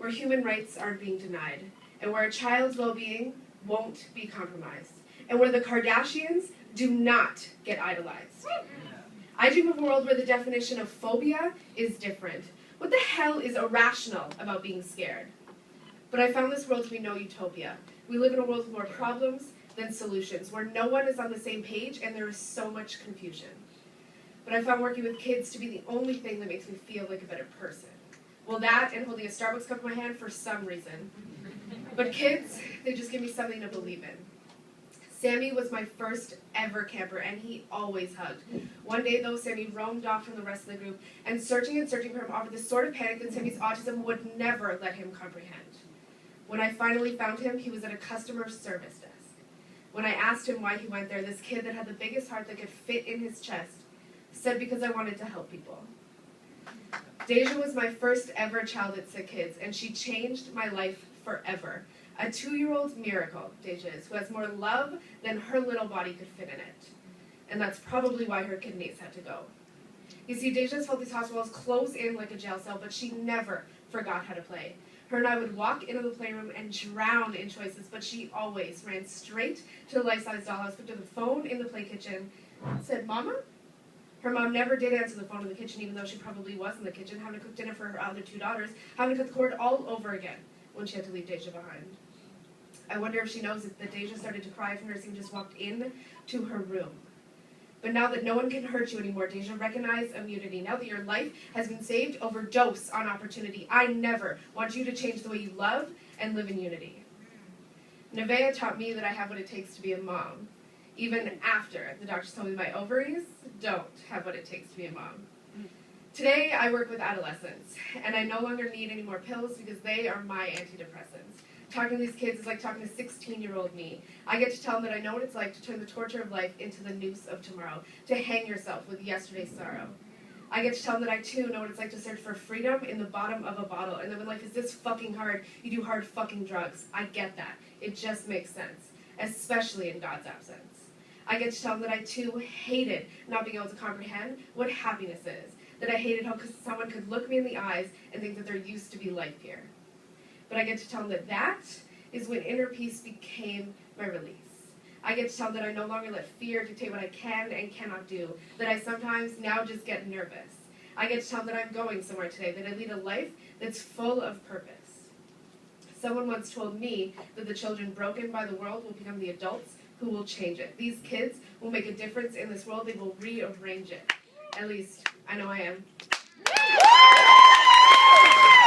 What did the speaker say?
where human rights aren't being denied, and where a child's well-being won't be compromised, and where the Kardashians do not get idolized. I dream of a world where the definition of phobia is different. What the hell is irrational about being scared? But I found this world to be no utopia. We live in a world with more problems than solutions, where no one is on the same page and there is so much confusion. But I found working with kids to be the only thing that makes me feel like a better person. Well, that and holding a Starbucks cup in my hand for some reason. But kids, they just give me something to believe in. Sammy was my first ever camper, and he always hugged. One day, though, Sammy roamed off from the rest of the group, and searching for him offered the sort of panic that Sammy's autism would never let him comprehend. When I finally found him, he was at a customer service desk. When I asked him why he went there, this kid that had the biggest heart that could fit in his chest said because I wanted to help people. Deja was my first ever child at Sick Kids, and she changed my life forever. A 2-year-old miracle, Deja is, who has more love than her little body could fit in it. And that's probably why her kidneys had to go. You see, Deja's felt these hospitals close in like a jail cell, but she never forgot how to play. Her and I would walk into the playroom and drown in choices, but she always ran straight to the life-size dollhouse, picked up the phone in the play kitchen, said, "Mama?" Her mom never did answer the phone in the kitchen, even though she probably was in the kitchen, having to cook dinner for her other 2 daughters, having to cut the cord all over again when she had to leave Deja behind. I wonder if she knows that Deja started to cry if nursing just walked in to her room. But now that no one can hurt you anymore, Deja, recognize immunity. Now that your life has been saved, overdose on opportunity. I never want you to change the way you love and live in unity. Nevaeh taught me that I have what it takes to be a mom, even after the doctors told me my ovaries don't have what it takes to be a mom. Today, I work with adolescents, and I no longer need any more pills because they are my antidepressants. Talking to these kids is like talking to 16-year-old me. I get to tell them that I know what it's like to turn the torture of life into the noose of tomorrow, to hang yourself with yesterday's sorrow. I get to tell them that I, too, know what it's like to search for freedom in the bottom of a bottle, and that when life is this fucking hard, you do hard fucking drugs. I get that. It just makes sense, especially in God's absence. I get to tell them that I, too, hated not being able to comprehend what happiness is, that I hated how someone could look me in the eyes and think that there used to be life here. But I get to tell them that that is when inner peace became my release. I get to tell them that I no longer let fear dictate what I can and cannot do, that I sometimes now just get nervous. I get to tell them that I'm going somewhere today, that I lead a life that's full of purpose. Someone once told me that the children broken by the world will become the adults who will change it. These kids will make a difference in this world. They will rearrange it. At least, I know I am.